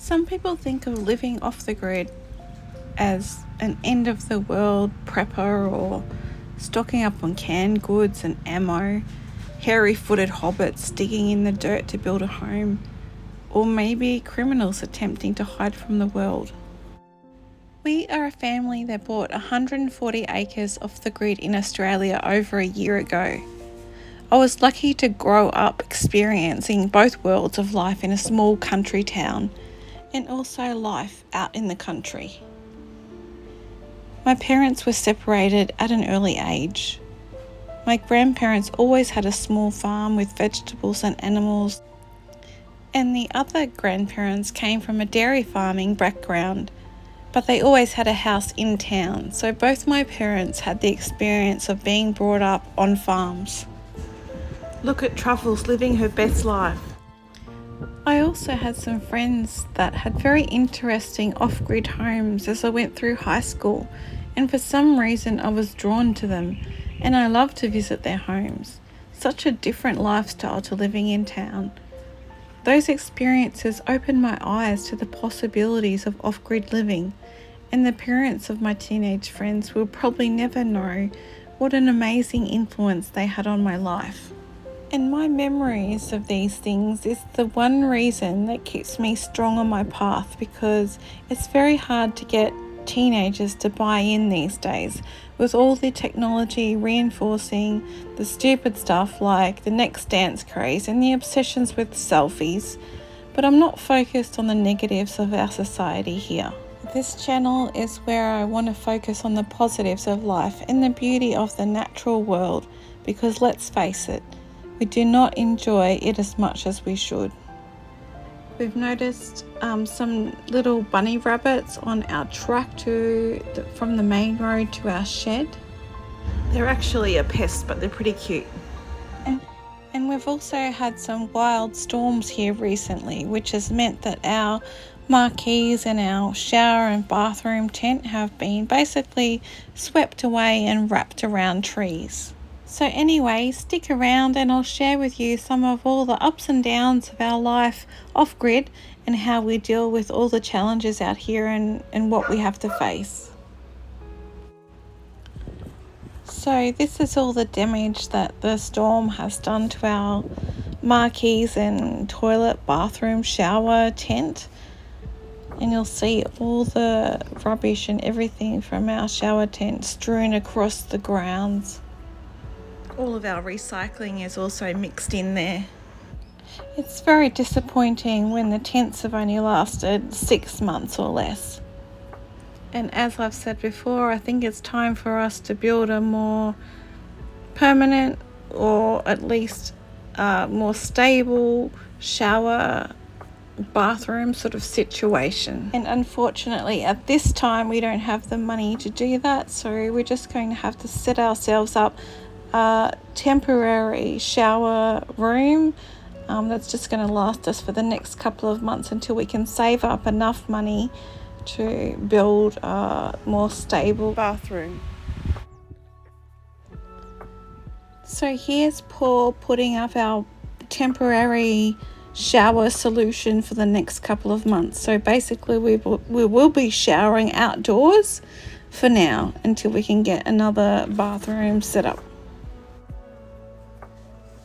Some people think of living off the grid as an end of the world prepper or stocking up on canned goods and ammo, hairy footed hobbits digging in the dirt to build a home, or maybe criminals attempting to hide from the world. We are a family that bought 140 acres off the grid in Australia over a year ago. I was lucky to grow up experiencing both worlds of life in a small country town and also life out in the country. My parents were separated at an early age. My grandparents always had a small farm with vegetables and animals, and the other grandparents came from a dairy farming background, but they always had a house in town, so both my parents had the experience of being brought up on farms. Look at Truffles living her best life. I also had some friends that had very interesting off-grid homes as I went through high school, and for some reason I was drawn to them, and I loved to visit their homes. Such a different lifestyle to living in town. Those experiences opened my eyes to the possibilities of off-grid living, and the parents of my teenage friends will probably never know what an amazing influence they had on my life. And my memories of these things is the one reason that keeps me strong on my path, because it's very hard to get teenagers to buy in these days with all the technology reinforcing the stupid stuff like the next dance craze and the obsessions with selfies. But I'm not focused on the negatives of our society here. This channel is where I want to focus on the positives of life and the beauty of the natural world, because let's face it, we do not enjoy it as much as we should. We've noticed some little bunny rabbits on our track from the main road to our shed. They're actually a pest, but they're pretty cute. And we've also had some wild storms here recently, which has meant that our marquees and our shower and bathroom tent have been basically swept away and wrapped around trees. So anyway, stick around and I'll share with you some of all the ups and downs of our life off-grid and how we deal with all the challenges out here and what we have to face. So this is all the damage that the storm has done to our marquees and toilet, bathroom, shower, tent. And you'll see all the rubbish and everything from our shower tent strewn across the grounds. All of our recycling is also mixed in there. It's very disappointing when the tents have only lasted 6 months or less. And as I've said before, I think it's time for us to build a more permanent, or at least more stable shower bathroom sort of situation. And unfortunately at this time we don't have the money to do that, so we're just going to have to set ourselves up a temporary shower room that's just going to last us for the next couple of months until we can save up enough money to build a more stable bathroom. So here's Paul putting up our temporary shower solution for the next couple of months. So basically we will be showering outdoors for now until we can get another bathroom set up.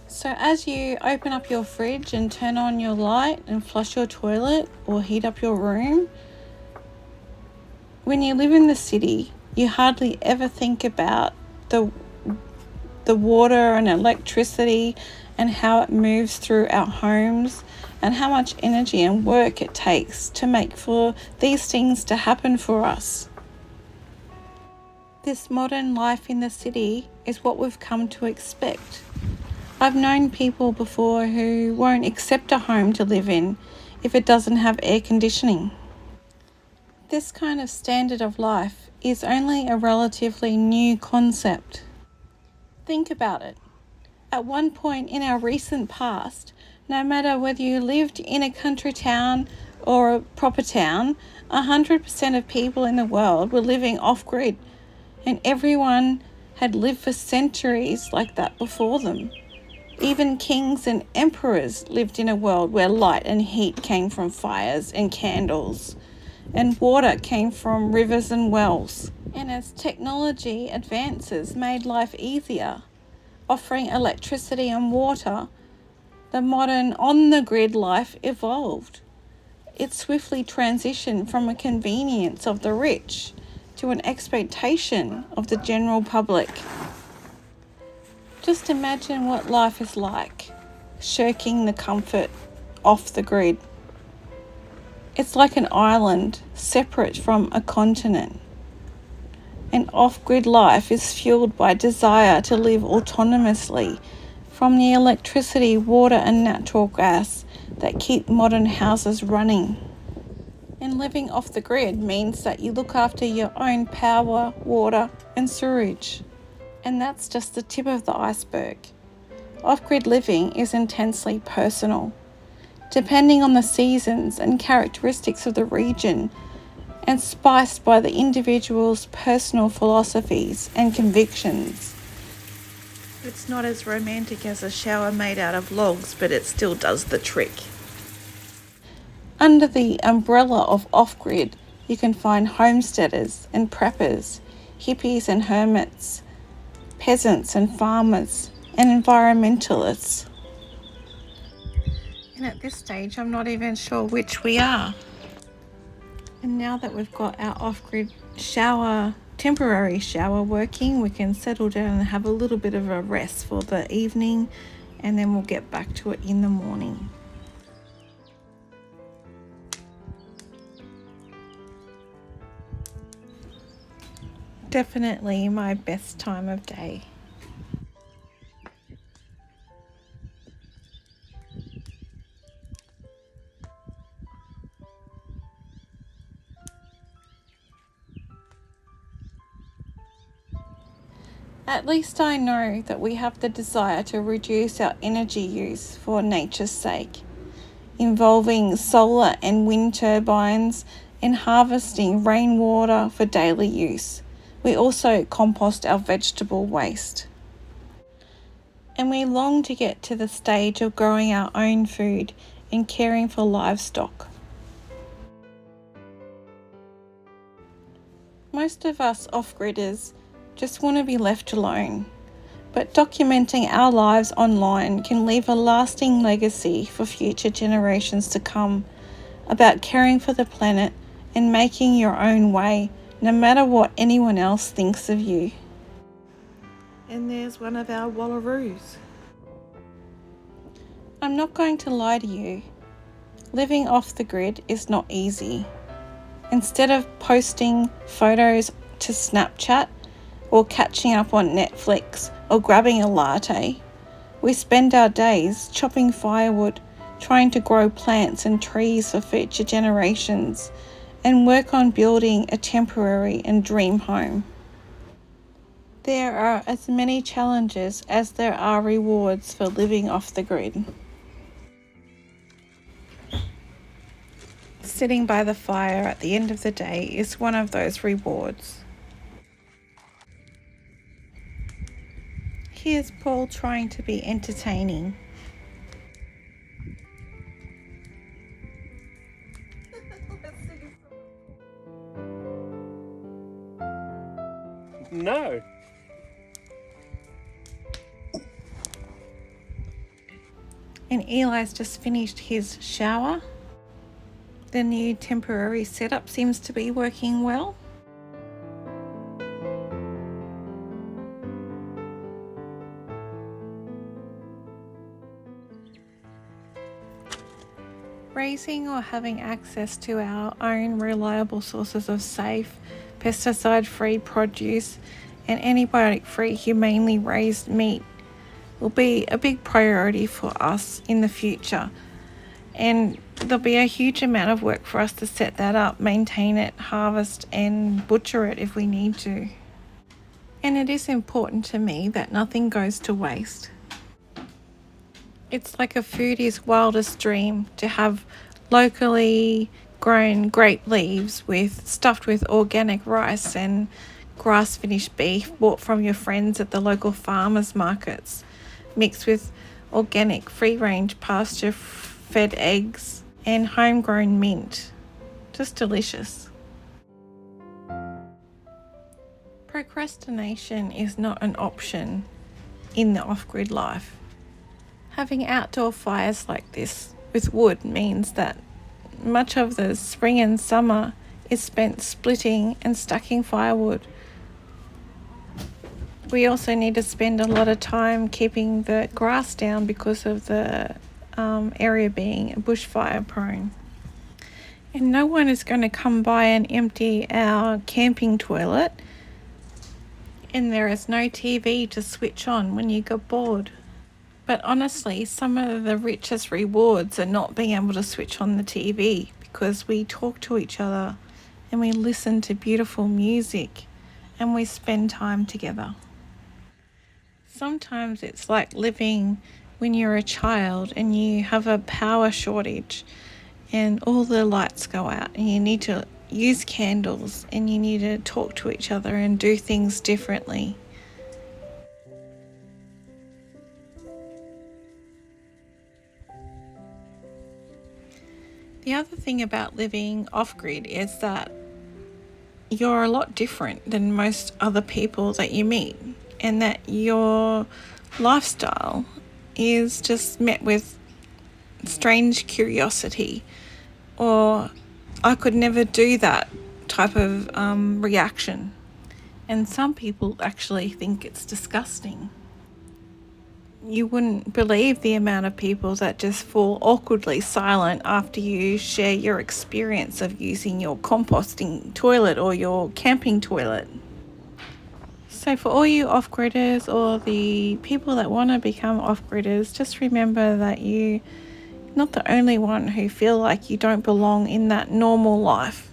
So as you open up your fridge and turn on your light and flush your toilet or heat up your room, when you live in the city, you hardly ever think about the water and electricity and how it moves through our homes and how much energy and work it takes to make for these things to happen for us. This modern life in the city is what we've come to expect. I've known people before who won't accept a home to live in if it doesn't have air conditioning. This kind of standard of life is only a relatively new concept. Think about it. At one point in our recent past, no matter whether you lived in a country town or a proper town, 100% of people in the world were living off-grid, and everyone had lived for centuries like that before them. Even kings and emperors lived in a world where light and heat came from fires and candles, and water came from rivers and wells. And as technology advances made life easier, offering electricity and water, the modern on-the-grid life evolved. It swiftly transitioned from a convenience of the rich to an expectation of the general public. Just imagine what life is like, shirking the comfort off the grid. It's like an island separate from a continent. And off-grid life is fueled by desire to live autonomously from the electricity, water and natural gas that keep modern houses running. And living off the grid means that you look after your own power, water and sewage. And that's just the tip of the iceberg. Off-grid living is intensely personal, depending on the seasons and characteristics of the region, and spiced by the individual's personal philosophies and convictions. It's not as romantic as a shower made out of logs, but it still does the trick. Under the umbrella of off-grid, you can find homesteaders and preppers, hippies and hermits, peasants and farmers, and environmentalists. And at this stage, I'm not even sure which we are. And now that we've got our off-grid temporary shower working, we can settle down and have a little bit of a rest for the evening, and then we'll get back to it in the morning. Definitely my best time of day. At least I know that we have the desire to reduce our energy use for nature's sake, involving solar and wind turbines and harvesting rainwater for daily use. We also compost our vegetable waste. And we long to get to the stage of growing our own food and caring for livestock. Most of us off-gridders just want to be left alone, but documenting our lives online can leave a lasting legacy for future generations to come about caring for the planet and making your own way, no matter what anyone else thinks of you. And there's one of our wallaroos. I'm not going to lie to you. Living off the grid is not easy. Instead of posting photos to Snapchat or catching up on Netflix or grabbing a latte, we spend our days chopping firewood, trying to grow plants and trees for future generations, and work on building a temporary and dream home. There are as many challenges as there are rewards for living off the grid. Sitting by the fire at the end of the day is one of those rewards. Here's Paul trying to be entertaining. No. And Eli's just finished his shower. The new temporary setup seems to be working well. Raising or having access to our own reliable sources of safe, pesticide-free produce and antibiotic-free humanely raised meat will be a big priority for us in the future. And there'll be a huge amount of work for us to set that up, maintain it, harvest and butcher it if we need to. And it is important to me that nothing goes to waste. It's like a foodie's wildest dream to have locally grown grape leaves stuffed with organic rice and grass-finished beef bought from your friends at the local farmers markets, mixed with organic, free-range, pasture-fed eggs, and homegrown mint. Just delicious. Procrastination is not an option in the off-grid life. Having outdoor fires like this with wood means that much of the spring and summer is spent splitting and stacking firewood. We also need to spend a lot of time keeping the grass down because of the area being bushfire prone. And no one is going to come by and empty our camping toilet, and there is no TV to switch on when you get bored. But honestly, some of the richest rewards are not being able to switch on the TV, because we talk to each other and we listen to beautiful music and we spend time together. Sometimes it's like living when you're a child and you have a power shortage and all the lights go out and you need to use candles and you need to talk to each other and do things differently. The other thing about living off-grid is that you're a lot different than most other people that you meet, and that your lifestyle is just met with strange curiosity, or I could never do that type of reaction. And some people actually think it's disgusting. You wouldn't believe the amount of people that just fall awkwardly silent after you share your experience of using your composting toilet or your camping toilet. So for all you off-gridders or the people that want to become off-gridders, just remember that you're not the only one who feel like you don't belong in that normal life.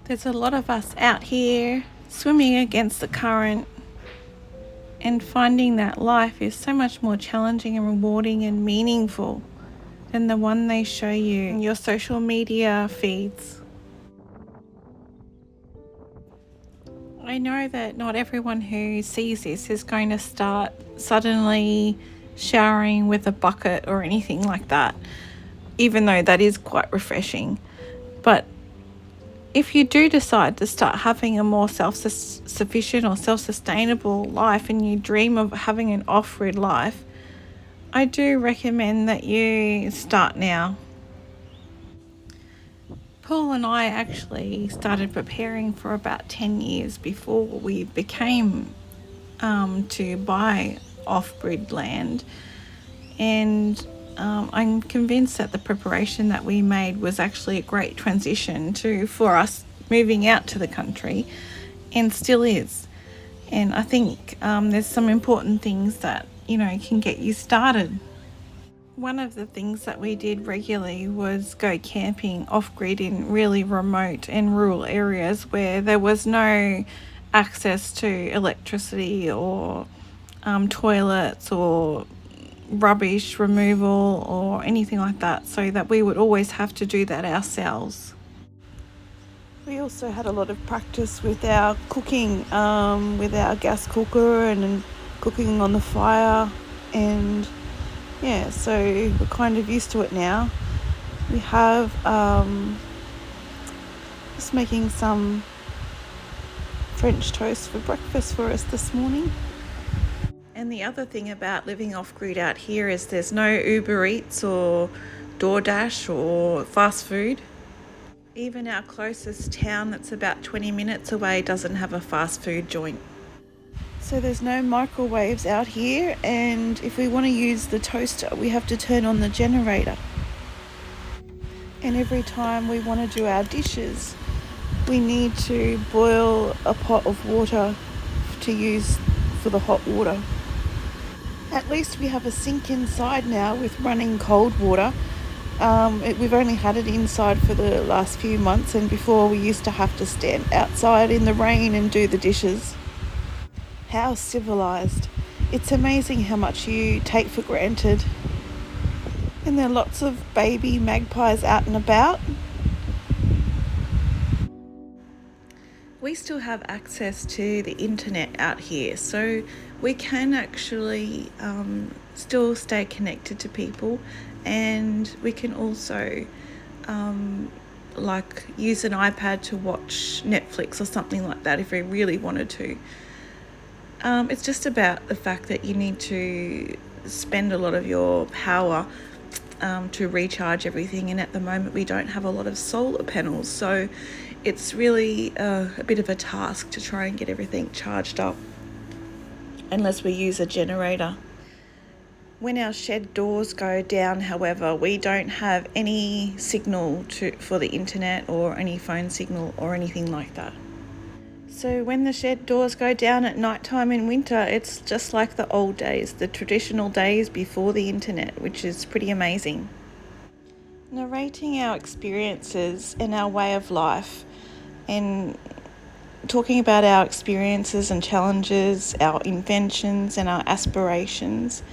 There's a lot of us out here swimming against the current and finding that life is so much more challenging and rewarding and meaningful than the one they show you in your social media feeds. I know that not everyone who sees this is going to start suddenly showering with a bucket or anything like that, even though that is quite refreshing. But if you do decide to start having a more self-sufficient or self-sustainable life and you dream of having an off-grid life, I do recommend that you start now. Paul and I actually started preparing for about 10 years before we became to buy off-grid land, and I'm convinced that the preparation that we made was actually a great transition for us moving out to the country, and still is. And I think there's some important things that can get you started. One of the things that we did regularly was go camping off-grid in really remote and rural areas where there was no access to electricity or toilets or rubbish removal or anything like that, so that we would always have to do that ourselves. We also had a lot of practice with our cooking, with our gas cooker and cooking on the fire, and yeah, so we're kind of used to it now. We have just making some French toast for breakfast for us this morning. And the other thing about living off-grid out here is there's no Uber Eats or DoorDash or fast food. Even our closest town that's about 20 minutes away doesn't have a fast food joint. So there's no microwaves out here, and if we want to use the toaster, we have to turn on the generator. And every time we want to do our dishes, we need to boil a pot of water to use for the hot water. At least we have a sink inside now with running cold water. We've only had it inside for the last few months, and before we used to have to stand outside in the rain and do the dishes. How civilized. It's amazing how much you take for granted. And there are lots of baby magpies out and about. we still have access to the internet out here, so we can actually still stay connected to people, and we can also like use an iPad to watch Netflix or something like that if we really wanted to. It's just about the fact that you need to spend a lot of your power to recharge everything, and at the moment we don't have a lot of solar panels, so it's really a bit of a task to try and get everything charged up unless we use a generator. When our shed doors go down, however, we don't have any signal for the internet or any phone signal or anything like that. So when the shed doors go down at night time in winter, it's just like the old days, the traditional days before the internet, which is pretty amazing. Narrating our experiences and our way of life, and talking about our experiences and challenges, our inventions and our aspirations,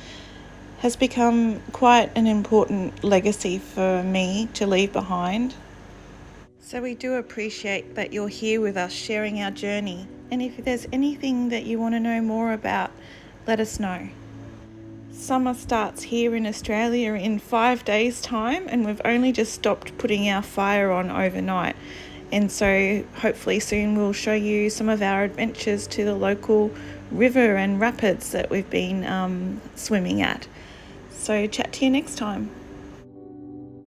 has become quite an important legacy for me to leave behind. So we do appreciate that you're here with us sharing our journey. And if there's anything that you want to know more about, let us know. Summer starts here in Australia in 5 days' time, and we've only just stopped putting our fire on overnight. And so hopefully soon we'll show you some of our adventures to the local river and rapids that we've been swimming at. So chat to you next time.